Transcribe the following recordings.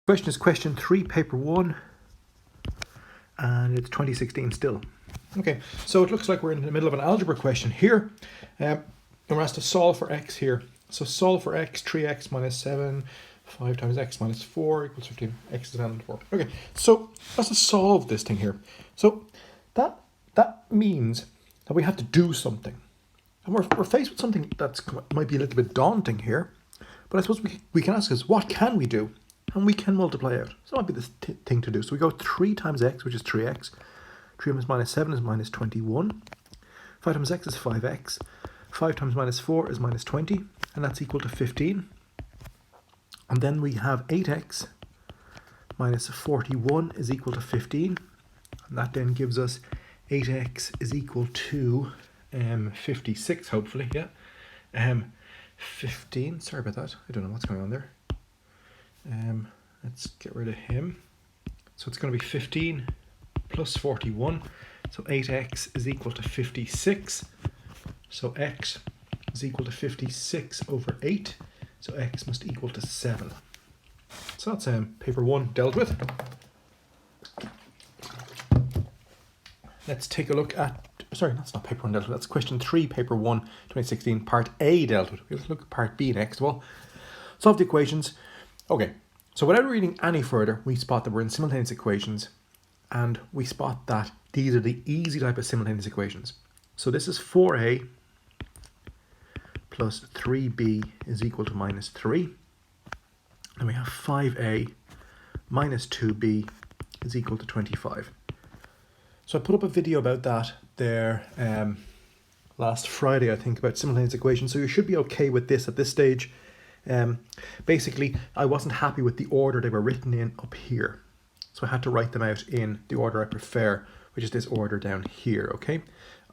Question is question 3, paper 1, and it's 2016 still. Okay, so it looks like we're in the middle of an algebra question here, and we're asked to solve for x here. So solve for x, 3x minus 7, 5 times x minus 4 equals 15, x is equal to 4. Okay, so let's just solve this thing here. So that means that we have to do something. And we're faced with something that might be a little bit daunting here, but I suppose we can ask us, what can we do? And we can multiply out. So that might be the thing to do. So we go 3 times x, which is 3x. 3 times minus 7 is minus 21. 5 times x is 5x. 5 times minus 4 is minus 20. And that's equal to 15. And then we have 8x minus 41 is equal to 15. And that then gives us 8x is equal to 56, hopefully, yeah. 15, sorry about that. I don't know what's going on there. Let's get rid of him. So it's going to be 15 plus 41. So 8x is equal to 56. So x is equal to 56 over 8. So x must equal to 7. So that's paper 1 dealt with. Let's take a look at, sorry, that's not paper 1 dealt with. That's question 3, paper 1, 2016, part A dealt with. We'll look at part B next of all. Solve the equations. Okay, so without reading any further, we spot that we're in simultaneous equations, and we spot that these are the easy type of simultaneous equations. So this is 4a plus 3b is equal to minus 3. And we have 5a minus 2b is equal to 25. So I put up a video about that there last Friday, I think, about simultaneous equations. So you should be okay with this at this stage. Basically, I wasn't happy with the order they were written in up here. So I had to write them out in the order I prefer, which is this order down here, okay?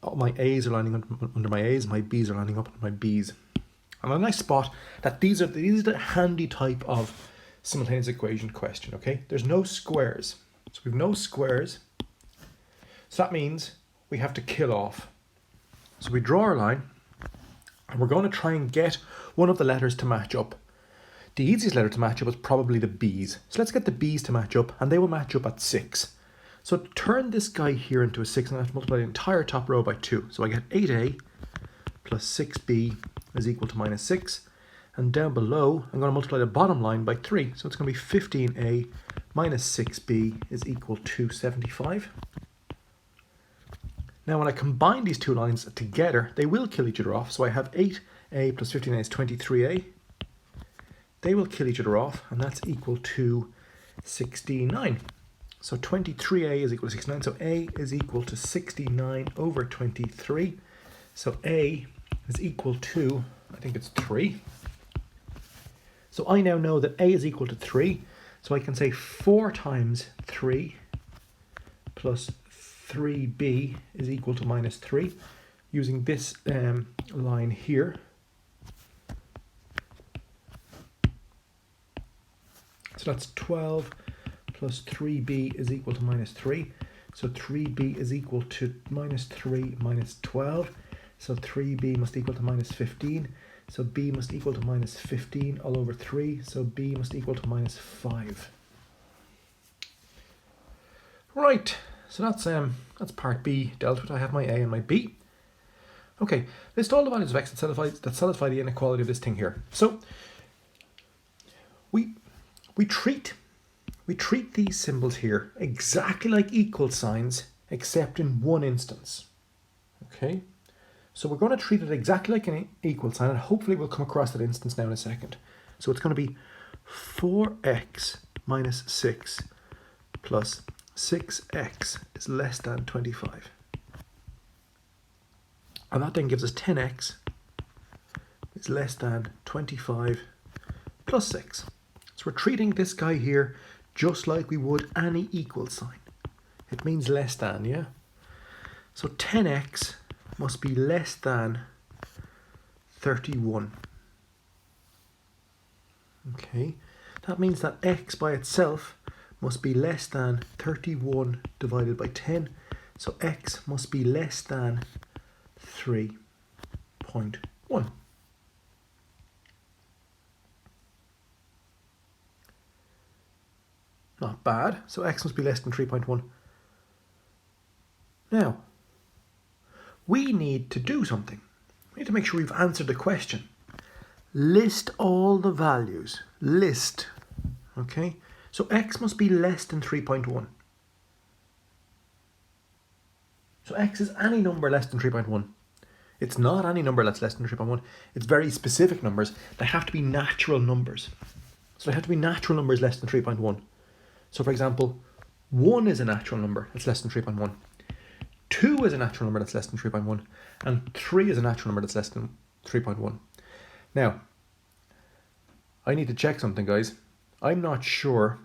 All my A's are lining up under my A's, my B's are lining up under my B's. And a nice spot that these are the handy type of simultaneous equation question, okay? There's no squares. So we have no squares. So that means we have to kill off. So we draw our line, and we're going to try and get one of the letters to match up. The easiest letter to match up is probably the B's. So let's get the B's to match up, and they will match up at 6. So turn this guy here into a 6, and I have to multiply the entire top row by 2. So I get 8a plus 6b is equal to minus 6. And down below, I'm going to multiply the bottom line by 3. So it's going to be 15a minus 6b is equal to 75. Now when I combine these two lines together, they will kill each other off. So I have 8a plus 15a is 23a. They will kill each other off, and that's equal to 69. So 23a is equal to 69. So a is equal to 69 over 23. So a is equal to, I think it's 3. So I now know that a is equal to 3. So I can say 4 times 3 plus 3b is equal to minus 3, using this line here. So that's 12 plus 3b is equal to minus 3. So 3b is equal to minus 3 minus 12. So 3b must equal to minus 15. So b must equal to minus 15 all over 3. So b must equal to minus 5. Right. So that's part B dealt with. I have my A and my B. Okay, list all the values of x that satisfy the inequality of this thing here. So we treat these symbols here exactly like equal signs, except in one instance. Okay, so we're going to treat it exactly like an equal sign, and hopefully we'll come across that instance now in a second. So it's going to be 4x minus 6 plus 6x is less than 25. And that then gives us 10x is less than 25 plus 6. So we're treating this guy here just like we would any equal sign. It means less than, yeah? So 10x must be less than 31. Okay, that means that x by itself must be less than 31 divided by 10. So x must be less than 3.1. Not bad. So x must be less than 3.1. Now, we need to do something. We need to make sure we've answered the question. List all the values. List. Okay? So x must be less than 3.1. So x is any number less than 3.1. It's not any number that's less than 3.1. It's very specific numbers. They have to be natural numbers. So they have to be natural numbers less than 3.1. So for example, 1 is a natural number that's less than 3.1. 2 is a natural number that's less than 3.1. And 3 is a natural number that's less than 3.1. Now, I need to check something, guys. I'm not sure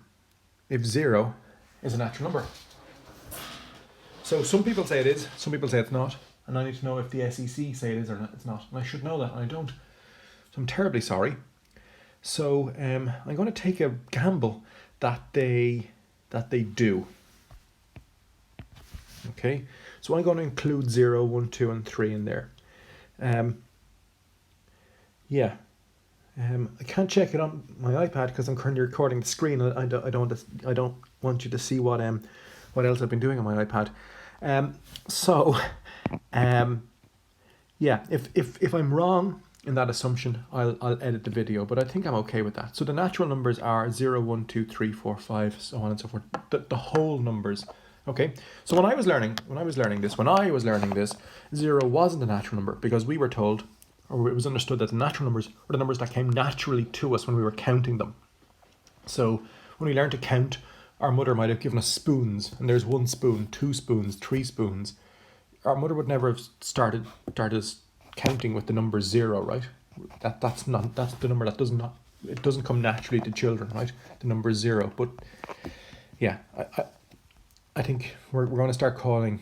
if 0 is a natural number. So some people say it is, some people say it's not. And I need to know if the SEC say it is or not, it's not. And I should know that, and I don't. So I'm terribly sorry. So I'm going to take a gamble that they do. Okay, so I'm going to include 0, 1, 2, and 3 in there. Yeah. I can't check it on my iPad because I'm currently recording the screen. I don't want you to see what else I've been doing on my iPad. Yeah, if I'm wrong in that assumption, I'll edit the video, but I think I'm okay with that. So the natural numbers are 0, 1, 2, 3, 4, 5, so on and so forth. The whole numbers. Okay. So when I was learning this, 0 wasn't a natural number because we were told, or it was understood, that the natural numbers were the numbers that came naturally to us when we were counting them. So when we learned to count, our mother might have given us spoons, and there's 1 spoon, 2 spoons, 3 spoons. Our mother would never have started us counting with the number 0, right? That's the number that doesn't come naturally to children, right? The number 0. But yeah, I think we're going to start calling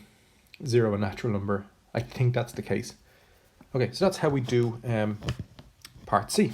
0 a natural number. I think that's the case. Okay, so that's how we do part C.